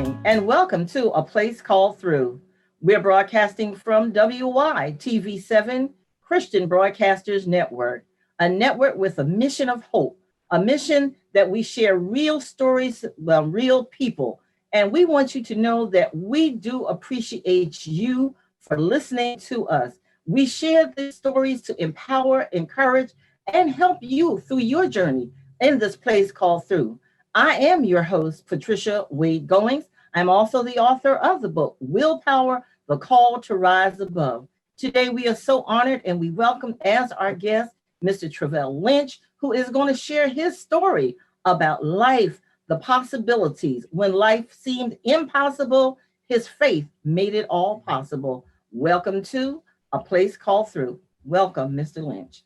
evening, and welcome to A Place Called Through. We're broadcasting from WYTV7 Christian Broadcasters Network, a network with a mission of hope, a mission that we share real stories, real people. And we want you to know that we do appreciate you for listening to us. We share these stories to empower, encourage, and help you through your journey in this place called Through. I am your host, Patricia Wade Goings. I'm also the author of the book, Willpower, The Call to Rise Above. Today, we are so honored and we welcome as our guest, Mr. Travell Lynch, who is going to share his story about life, the possibilities. When life seemed impossible, his faith made it all possible. Welcome to A Place Called Through. Welcome, Mr. Lynch.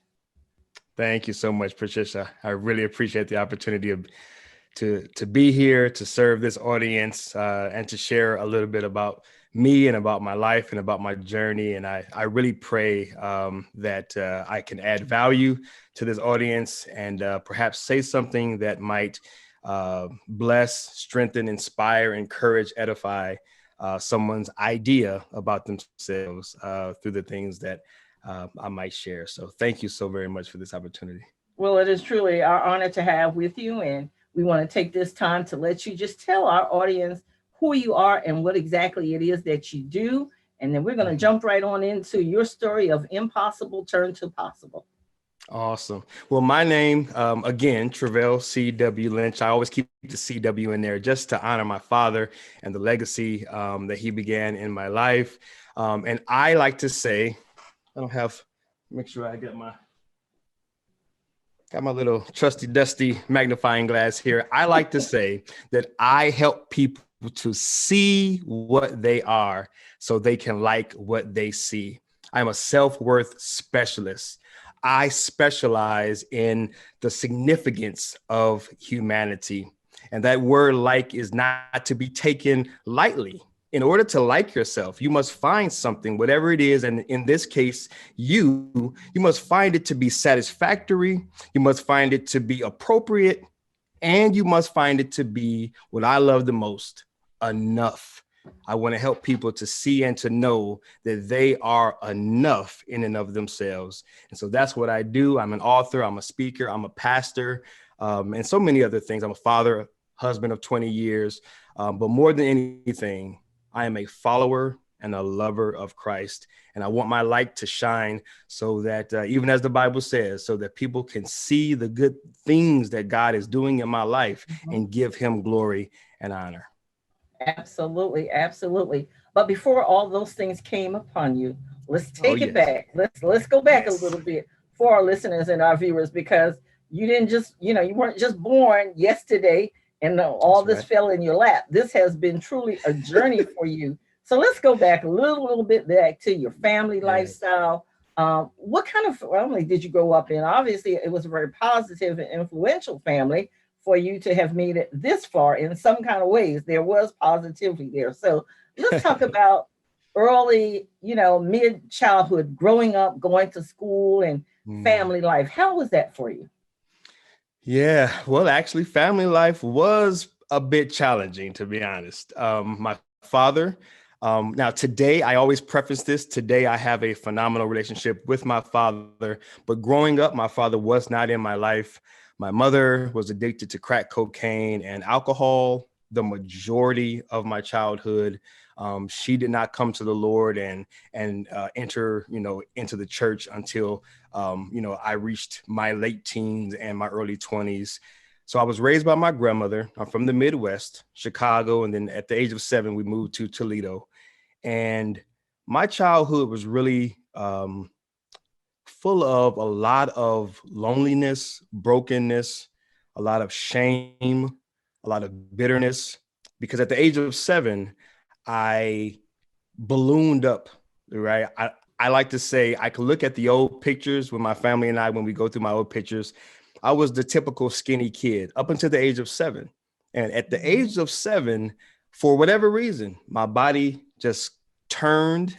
Thank you so much, Patricia. I really appreciate the opportunity to be here, to serve this audience, and to share a little bit about me and about my life and about my journey. And I really pray that I can add value to this audience and perhaps say something that might bless, strengthen, inspire, encourage, edify someone's idea about themselves through the things that I might share. So thank you so very much for this opportunity. Well, it is truly our honor to have with you. And we want to take this time to let you just tell our audience who you are and what exactly it is that you do. And then we're going to jump right on into your story of impossible turn to possible. Awesome. Well, my name, again, Travell C.W. Lynch. I always keep the C.W. in there just to honor my father and the legacy that he began in my life. And I like to say, I don't have, make sure I got my little trusty dusty magnifying glass here. I like to say that I help people to see what they are so they can like what they see. I'm a self-worth specialist. I specialize in the significance of humanity. And that word like is not to be taken lightly. In order to like yourself, you must find something, whatever it is. And in this case, you must find it to be satisfactory. You must find it to be appropriate. And you must find it to be what I love the most, enough. I want to help people to see and to know that they are enough in and of themselves. And so that's what I do. I'm an author, I'm a speaker, I'm a pastor, and so many other things. I'm a father, husband of 20 years. But more than anything, I am a follower and a lover of Christ. And I want my light to shine so that even as the Bible says, so that people can see the good things that God is doing in my life and give him glory and honor. Absolutely, absolutely. But before all those things came upon you, let's take it back. Let's go back a little bit for our listeners and our viewers, because you didn't just, you weren't just born yesterday and all this fell in your lap. This has been truly a journey for you. So let's go back a little bit back to your family lifestyle. What kind of family did you grow up in? Obviously, it was a very positive and influential family for you to have made it this far in some kind of ways. There was positivity there. So let's talk about early, mid childhood, growing up, going to school and family life. How was that for you? Yeah, well, actually, family life was a bit challenging, to be honest. My father, now today, I always preface this, today I have a phenomenal relationship with my father, but growing up, my father was not in my life. My mother was addicted to crack cocaine and alcohol the majority of my childhood. She did not come to the Lord and enter, into the church until, I reached my late teens and my early 20s. So I was raised by my grandmother. I'm from the Midwest, Chicago. And then at the age of 7, we moved to Toledo. And my childhood was really full of a lot of loneliness, brokenness, a lot of shame, a lot of bitterness, because at the age of 7, I ballooned up, right? I like to say, I could look at the old pictures with my family and I, when we go through my old pictures, I was the typical skinny kid up until the age of 7. And at the age of 7, for whatever reason, my body just turned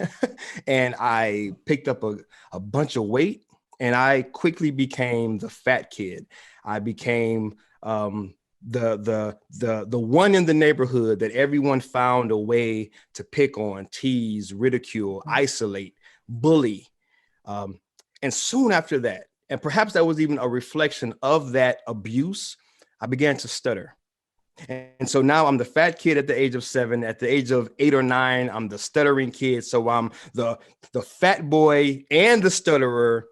and I picked up a bunch of weight and I quickly became the fat kid. I became the one in the neighborhood that everyone found a way to pick on, tease, ridicule, isolate, bully. Um, and soon after that, and perhaps that was even a reflection of that abuse, I began to stutter. And so now I'm the fat kid at the age of 7. At the age of 8 or 9, I'm the stuttering kid. So I'm the fat boy and the stutterer,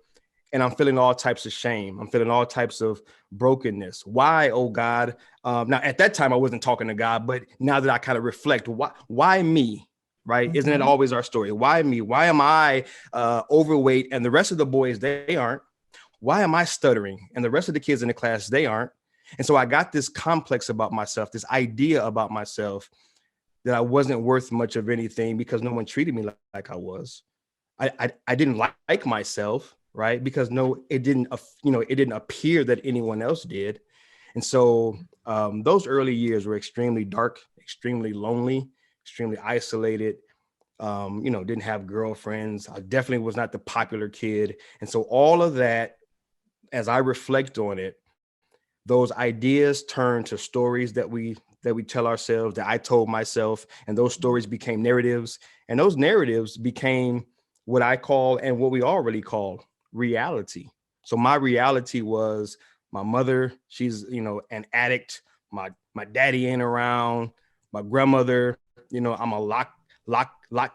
and I'm feeling all types of shame. I'm feeling all types of brokenness. Why, oh God? Now at that time I wasn't talking to God, but now that I kind of reflect, why me? Right? Isn't it always our story? Why me? Why am I overweight and the rest of the boys, they aren't? Why am I stuttering and the rest of the kids in the class, they aren't? And so I got this complex about myself, this idea about myself that I wasn't worth much of anything because no one treated me like I was. I didn't like myself, right? Because it didn't appear that anyone else did. And so those early years were extremely dark, extremely lonely, extremely isolated. Didn't have girlfriends. I definitely was not the popular kid. And so all of that, as I reflect on it, those ideas turn to stories that we tell ourselves, that I told myself, and those stories became narratives, and those narratives became what I call, and what we all really call, reality. So my reality was my mother, she's an addict, my daddy ain't around, my grandmother, I'm a lock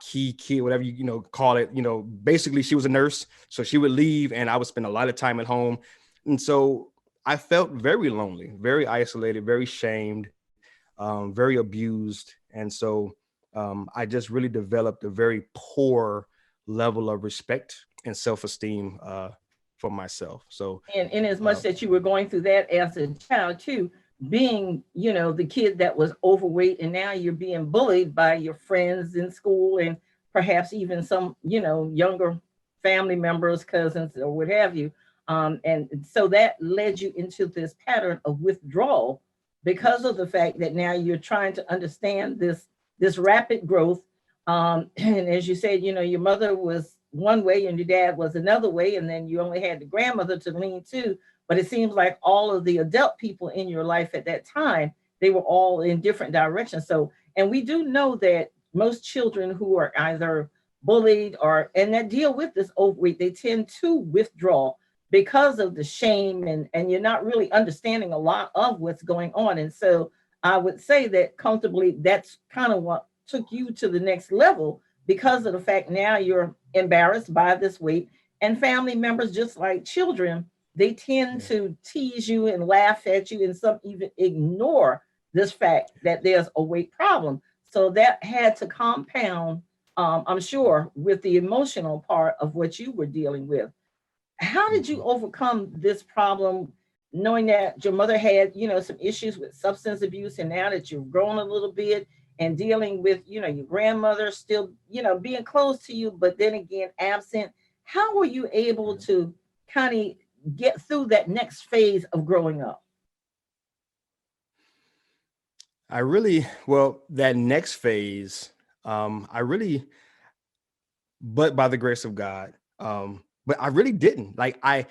key kid, whatever call it. Basically she was a nurse, so she would leave and I would spend a lot of time at home. And so I felt very lonely, very isolated, very shamed, very abused. And so I just really developed a very poor level of respect and self-esteem for myself. So, and in as much that you were going through that as a child too, being, the kid that was overweight, and now you're being bullied by your friends in school and perhaps even some, younger family members, cousins, or what have you. And so that led you into this pattern of withdrawal because of the fact that now you're trying to understand this rapid growth. And as you said, your mother was one way and your dad was another way, and then you only had the grandmother to lean to. But it seems like all of the adult people in your life at that time, they were all in different directions. So, and we do know that most children who are either bullied and that deal with this overweight, they tend to withdraw because of the shame, and you're not really understanding a lot of what's going on. And so I would say that comfortably, that's kind of what took you to the next level because of the fact now you're embarrassed by this weight, and family members, just like children, they tend to tease you and laugh at you, and some even ignore this fact that there's a weight problem. So that had to compound, I'm sure, with the emotional part of what you were dealing with. How did you overcome this problem, knowing that your mother had, some issues with substance abuse, and now that you've grown a little bit and dealing with, your grandmother still, being close to you, but then again absent? How were you able to kind of get through that next phase of growing up? That next phase, but by the grace of God, but I really didn't. Like I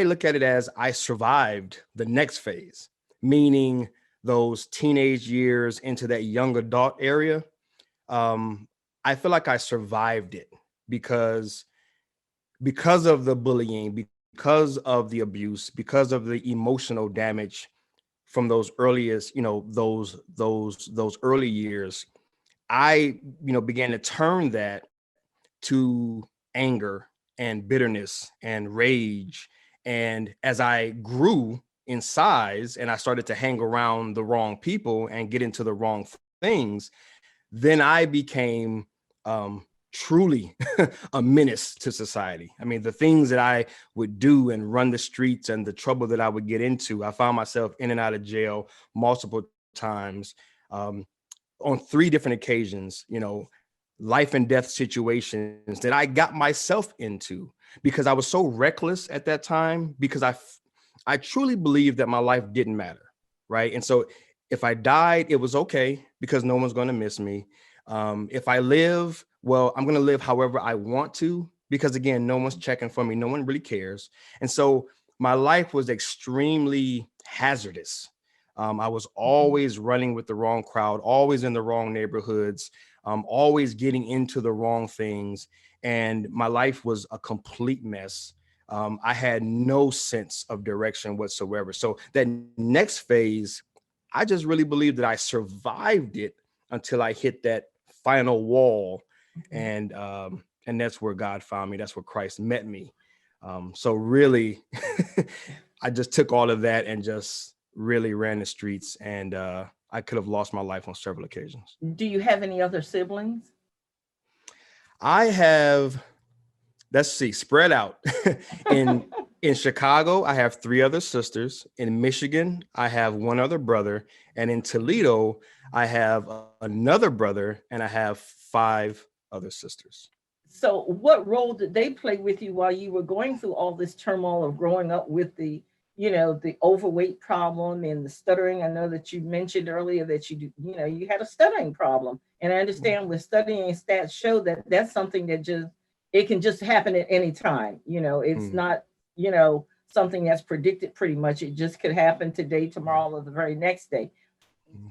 look at it as I survived the next phase, meaning those teenage years into that young adult area. I feel like I survived it because of the bullying, because of the abuse, because of the emotional damage from those earliest, those early years. I, began to turn that to anger and bitterness and rage. And as I grew in size and I started to hang around the wrong people and get into the wrong things, then I became truly a menace to society. I mean, the things that I would do and run the streets and the trouble that I would get into, I found myself in and out of jail multiple times, on 3 different occasions, life and death situations that I got myself into because I was so reckless at that time, because I truly believed that my life didn't matter. Right. And so if I died, it was okay because no one's going to miss me. If I live, well, I'm going to live however I want to, because again, no one's checking for me. No one really cares. And so my life was extremely hazardous. I was always running with the wrong crowd, always in the wrong neighborhoods, always getting into the wrong things. And my life was a complete mess. I had no sense of direction whatsoever. So that next phase, I just really believe that I survived it until I hit that final wall. And that's where God found me. That's where Christ met me. So really, I just took all of that and just really ran the streets, and I could have lost my life on several occasions. Do you have any other siblings? I have, let's see, spread out. In Chicago, I have 3 other sisters. In Michigan, I have 1 other brother. And in Toledo, I have another brother, and I have 5 other sisters. So what role did they play with you while you were going through all this turmoil of growing up with the, the overweight problem and the stuttering? I know that you mentioned earlier that you had a stuttering problem. And I understand with studying, stats show that that's something that it can just happen at any time. It's not, something that's predicted pretty much. It just could happen today, tomorrow, or the very next day.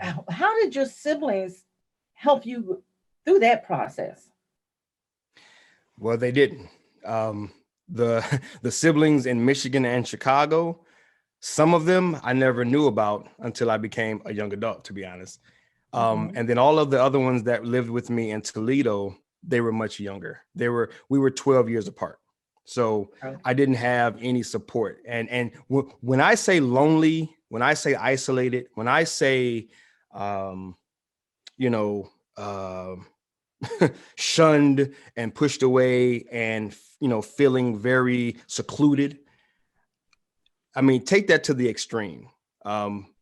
How did your siblings help you through that process? Well, they didn't. The siblings in Michigan and Chicago, some of them I never knew about until I became a young adult, to be honest. And then all of the other ones that lived with me in Toledo, they were much younger. We were 12 years apart. So I didn't have any support. And when I say lonely, when I say isolated, when I say, you know, shunned and pushed away and, feeling very secluded, I mean, take that to the extreme,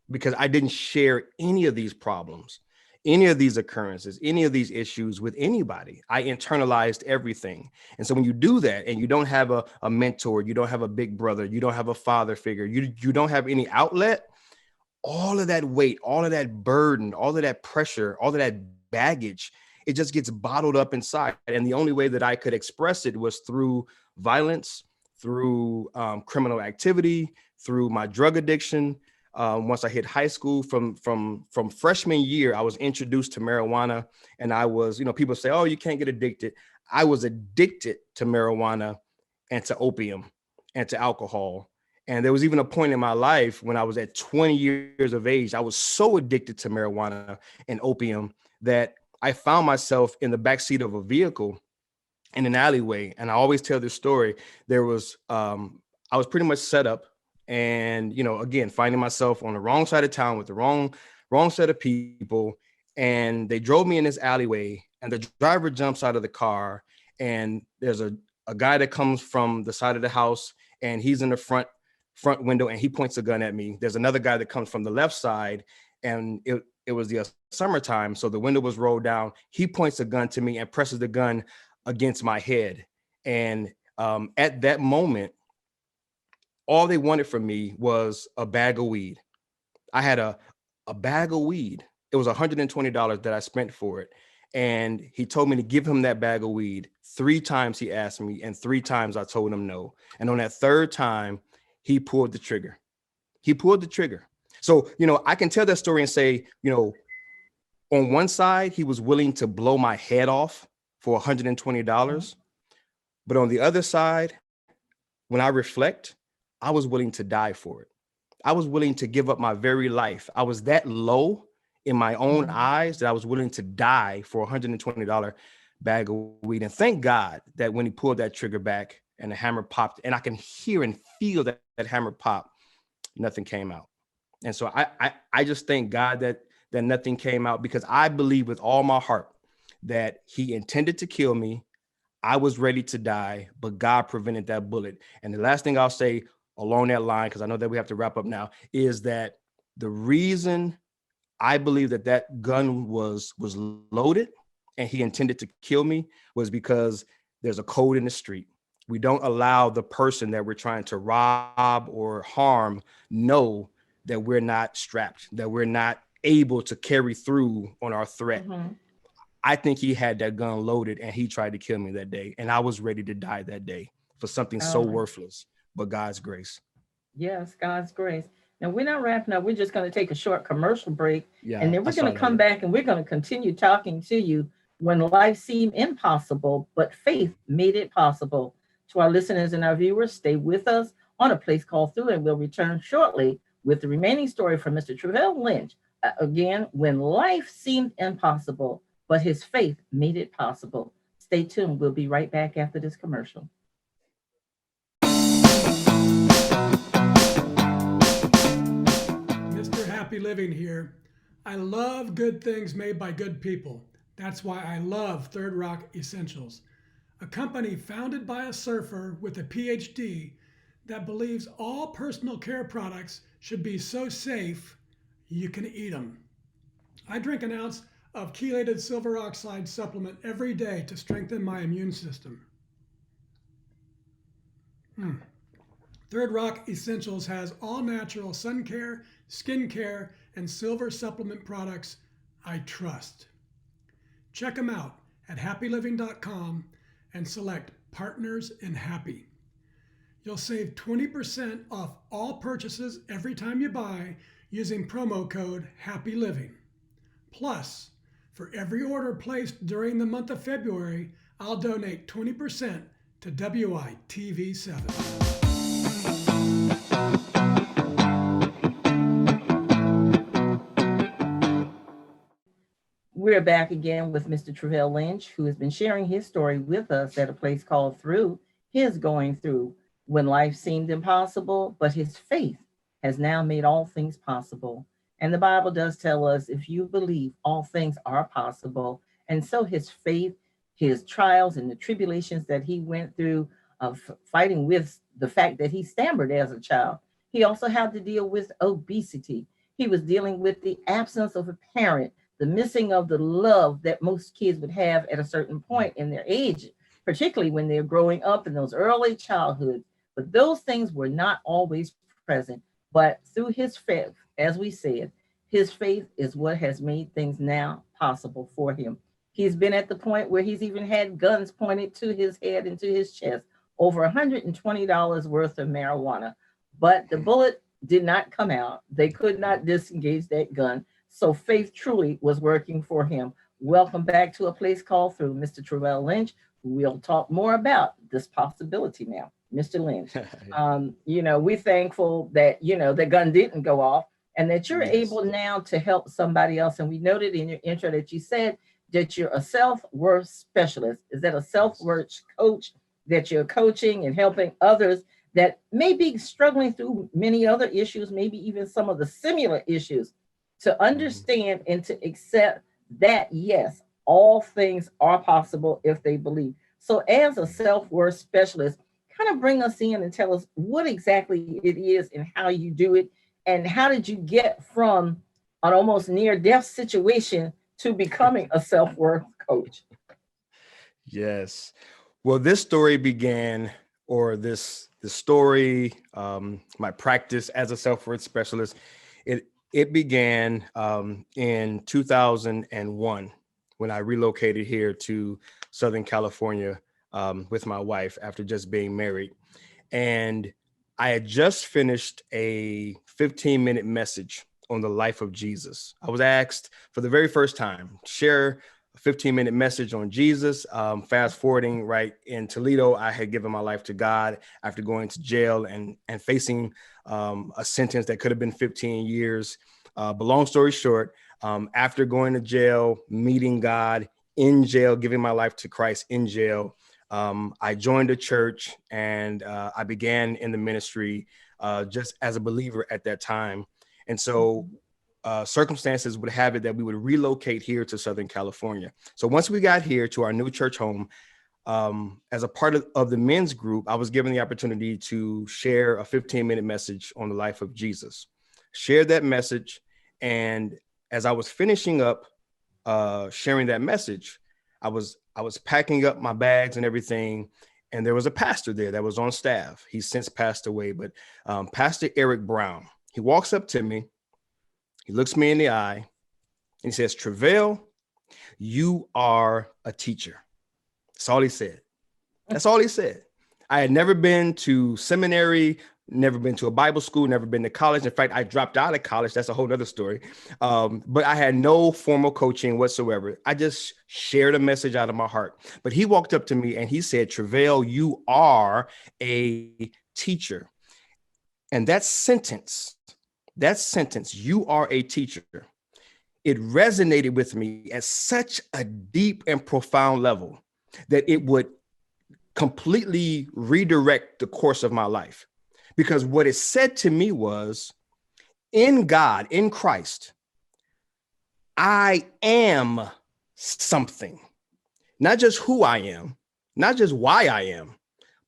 because I didn't share any of these problems, any of these occurrences, any of these issues with anybody. I internalized everything. And so when you do that and you don't have a mentor, you don't have a big brother, you don't have a father figure, you don't have any outlet, all of that weight, all of that burden, all of that pressure, all of that baggage, it just gets bottled up inside. And the only way that I could express it was through violence, through criminal activity, through my drug addiction. Once I hit high school, from freshman year, I was introduced to marijuana, and I was, people say, oh, you can't get addicted. I was addicted to marijuana and to opium and to alcohol. And there was even a point in my life when I was at 20 years of age, I was so addicted to marijuana and opium that I found myself in the backseat of a vehicle in an alleyway. And I always tell this story. I was pretty much set up, and, again, finding myself on the wrong side of town with the wrong set of people. And they drove me in this alleyway, and the driver jumps out of the car, and there's a guy that comes from the side of the house, and he's in the front window, and he points a gun at me. There's another guy that comes from the left side, and it was the summertime, so the window was rolled down. He points a gun to me and presses the gun against my head. And at that moment, all they wanted from me was a bag of weed. I had a bag of weed. It was $120 that I spent for it. And he told me to give him that bag of weed. 3 times he asked me, and 3 times I told him no. And on that 3rd time, he pulled the trigger. So, I can tell that story and say, on one side, he was willing to blow my head off for $120. But on the other side, when I reflect, I was willing to die for it. I was willing to give up my very life. I was that low in my own eyes that I was willing to die for a $120 bag of weed. And thank God that when he pulled that trigger back and the hammer popped, and I can hear and feel that hammer pop, nothing came out. And so I just thank God that nothing came out, because I believe with all my heart that he intended to kill me. I was ready to die, but God prevented that bullet. And the last thing I'll say along that line, because I know that we have to wrap up now, is that the reason I believe that gun was loaded and he intended to kill me was because there's a code in the street. We don't allow the person that we're trying to rob or harm know that we're not strapped, that we're not able to carry through on our threat. I think he had that gun loaded, and he tried to kill me that day. And I was ready to die that day for something so worthless, but God's grace. Yes, God's grace. Now, we're not wrapping up. We're just going to take a short commercial break, and Yeah, then I we're saw going to that. come Yeah. back and we're going to continue talking to you when life seemed impossible, but faith made it possible. To our listeners and our viewers, stay with us on A Place Called Through, and we'll return shortly with the remaining story from Mr. Travell Lynch. Again, when life seemed impossible, but his faith made it possible. Stay tuned. We'll be right back after this commercial. Mr. Happy Living here. I love good things made by good people. That's why I love Third Rock Essentials, a company founded by a surfer with a PhD that believes all personal care products should be so safe you can eat them. I drink an ounce of chelated silver oxide supplement every day to strengthen my immune system. Third Rock Essentials has all natural sun care, skin care, and silver supplement products I trust. Check them out at happyliving.com and select Partners in Happy. You'll save 20% off all purchases every time you buy using promo code HAPPYLIVING. Plus, for every order placed during the month of February, I'll donate 20% to WYTV7. We're back again with Mr. Travell Lynch, who has been sharing his story with us at A Place Called Through, his going through when life seemed impossible, but his faith has now made all things possible. And the Bible does tell us if you believe, all things are possible. And so his faith, his trials, and the tribulations that he went through of fighting with the fact that he stammered as a child, he also had to deal with obesity. He was dealing with the absence of a parent, the missing of the love that most kids would have at a certain point in their age, particularly when they're growing up in those early childhoods. But those things were not always present. But through his faith, as we said, his faith is what has made things now possible for him. He's been at the point where he's even had guns pointed to his head and to his chest, over $120 worth of marijuana. But the bullet did not come out. They could not disengage that gun. So faith truly was working for him. Welcome back to A Place Called Through, Mr. Travell Lynch. We'll talk more about this possibility now. Mr. Lynch, we're thankful that, the gun didn't go off and that you're Yes. able now to help somebody else. And we noted in your intro that you said that you're a self-worth specialist. Is that a self-worth coach that you're coaching and helping others that may be struggling through many other issues, maybe even some of the similar issues, to understand and to accept that, yes, all things are possible if they believe. So, as a self worth specialist, kind of bring us in and tell us what exactly it is and how you do it, and how did you get from an almost near death situation to becoming a self worth coach? Yes. Well, this story began, or this the story, my practice as a self-worth specialist, it began in 2001 when I relocated here to Southern California with my wife after just being married. And I had just finished a 15-minute message on the life of Jesus. I was asked for the very first time, share a 15-minute message on Jesus. Fast forwarding, right, in Toledo, I had given my life to God after going to jail and facing a sentence that could have been 15 years. But long story short, after going to jail, meeting God in jail, giving my life to Christ in jail, I joined a church and I began in the ministry just as a believer at that time. And so circumstances would have it that we would relocate here to Southern California. So once we got here to our new church home, as a part of the men's group, I was given the opportunity to share a 15-minute message on the life of Jesus. Shared that message. And as I was finishing up sharing that message, I was packing up my bags and everything. And there was a pastor there that was on staff. He's since passed away, but Pastor Eric Brown, he walks up to me. He looks me in the eye and he says, "Travell, you are a teacher." That's all he said. That's all he said. I had never been to seminary. never been to a Bible school, never been to college. In fact, I dropped out of college. That's a whole other story. But I had no formal coaching whatsoever. I just shared a message out of my heart. But he walked up to me and he said, Travell, you are a teacher. And that sentence, you are a teacher, it resonated with me at such a deep and profound level that it would completely redirect the course of my life. Because what it said to me was, in God, in Christ, I am something, not just who I am, not just why I am,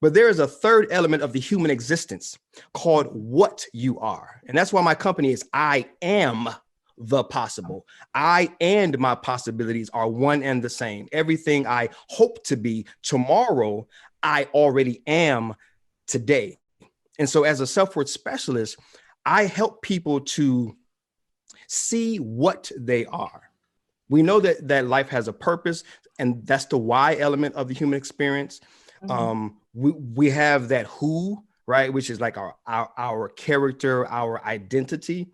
but there is a third element of the human existence called what you are. And that's why my company is I Am the Possible. I and my possibilities are one and the same. Everything I hope to be tomorrow, I already am today. And so as a self-worth specialist, I help people to see what they are. We know that life has a purpose, and that's the why element of the human experience. We have that who, right, which is like our character, our identity.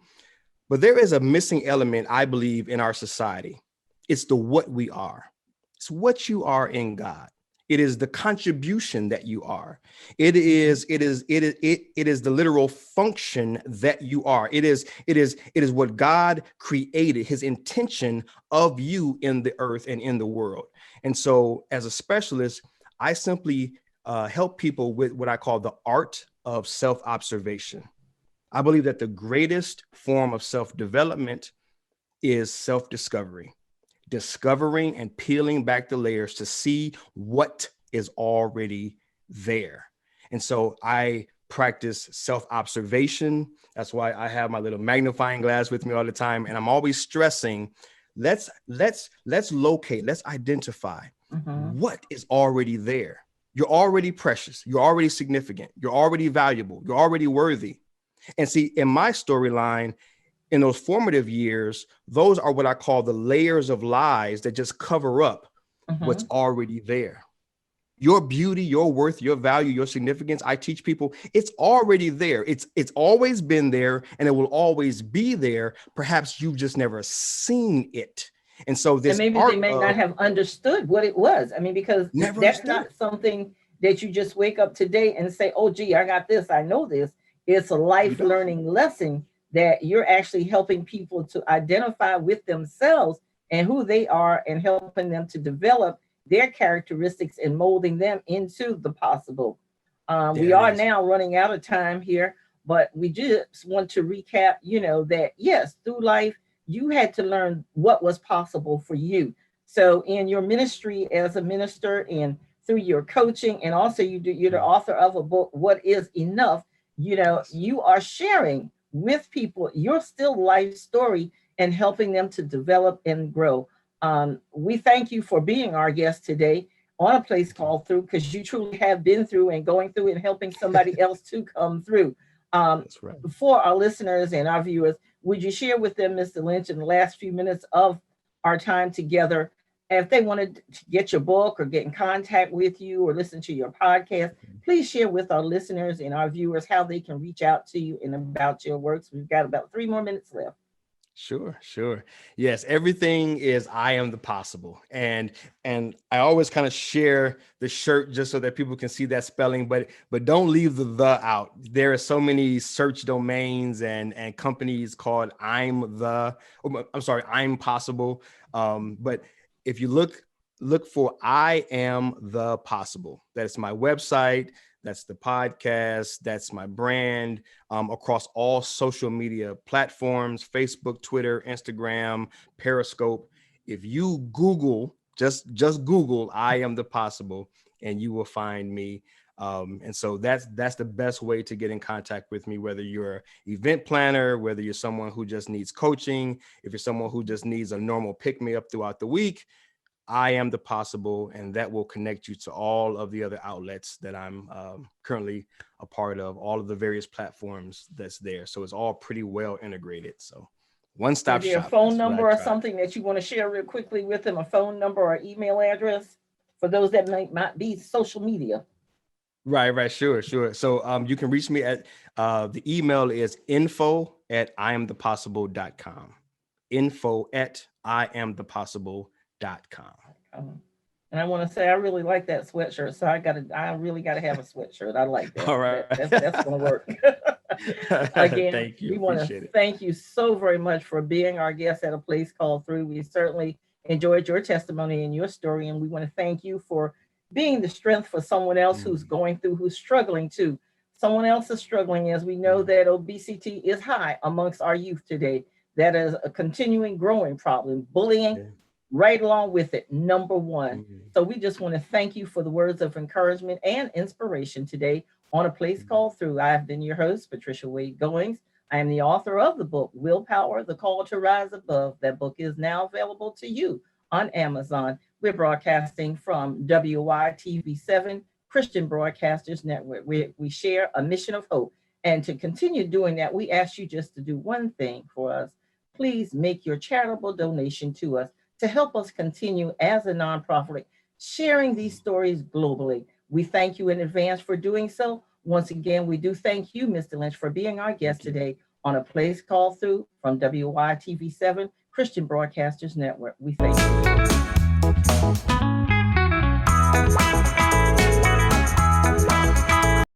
But there is a missing element, I believe, in our society. It's the what we are. It's what you are in God. It is the contribution that you are. It is the literal function that you are. It is what God created, his intention of you in the earth and in the world. And so as a specialist, I simply help people with what I call the art of self-observation. I believe that the greatest form of self-development is self-discovery. Discovering and peeling back the layers to see what is already there. And so I practice self-observation. That's why I have my little magnifying glass with me all the time. And I'm always stressing, let's locate, let's identify what is already there. You're already precious. You're already significant. You're already valuable. You're already worthy. And see, in my storyline, in those formative years, those are what I call the layers of lies that just cover up what's already there. Your beauty, your worth, your value, your significance, I teach people, it's already there. It's always been there, and it will always be there. Perhaps you've just never seen it. And so this, and maybe they may not have understood what it was. I mean, because that's not something that you just wake up today and say, oh, gee, I got this, I know this. It's a life learning lesson that you're actually helping people to identify with themselves and who they are, and helping them to develop their characteristics and molding them into the possible. We are now running out of time here, but we just want to recap, that yes, through life, you had to learn what was possible for you. So in your ministry as a minister, and through your coaching, and also you're the author of a book, What is Enough, you are sharing with people your still life story and helping them to develop and grow. We thank you for being our guest today on A Place Called Through, because you truly have been through and going through and helping somebody else to come through. That's right. For our listeners and our viewers, would you share with them, Mr. Lynch, in the last few minutes of our time together, if they wanted to get your book or get in contact with you or listen to your podcast, please share with our listeners and our viewers how they can reach out to you and about your works. We've got about 3 more minutes left. Sure. Yes, everything is I Am the Possible. And I always kind of share the shirt just so that people can see that spelling, but don't leave the out. There are so many search domains and companies called I'm Possible. But if you look for I Am the Possible, that's my website. That's the podcast. That's my brand across all social media platforms, Facebook, Twitter, Instagram, Periscope. If you Google, just Google, I Am the Possible, and you will find me. And so that's the best way to get in contact with me, whether you're an event planner, whether you're someone who just needs coaching, if you're someone who just needs a normal pick-me-up throughout the week. I Am the Possible, and that will connect you to all of the other outlets that I'm currently a part of, all of the various platforms that's there. So it's all pretty well integrated. So one-stop shop. Is there a phone number or something that you want to share real quickly with them, a phone number or email address for those that might not be social media? Right. Sure. So you can reach me at the email is info@iamthepossible.com. info@iamthepossible.com. And I want to say I really like that sweatshirt, so I really gotta have a sweatshirt. I like that. All right. That's gonna work. Again, Thank you. we want Appreciate to it. thank you so very much for being our guest at A Place Called Through. We certainly enjoyed your testimony and your story, and we want to thank you for being the strength for someone else who's going through, who's struggling too. Someone else is struggling, as we know that obesity is high amongst our youth today. That is a continuing growing problem. Bullying, right along with it, number one. So we just want to thank you for the words of encouragement and inspiration today on A Place Called Through. I have been your host, Patricia Wade Goings. I am the author of the book, Willpower, The Call to Rise Above. That book is now available to you on Amazon. We're broadcasting from WYTV7, Christian Broadcasters Network. We share a mission of hope. And to continue doing that, we ask you just to do one thing for us. Please make your charitable donation to us to help us continue as a nonprofit, sharing these stories globally. We thank you in advance for doing so. Once again, we do thank you, Mr. Lynch, for being our guest today on A Place Called Through from WYTV7, Christian Broadcasters Network. We thank you.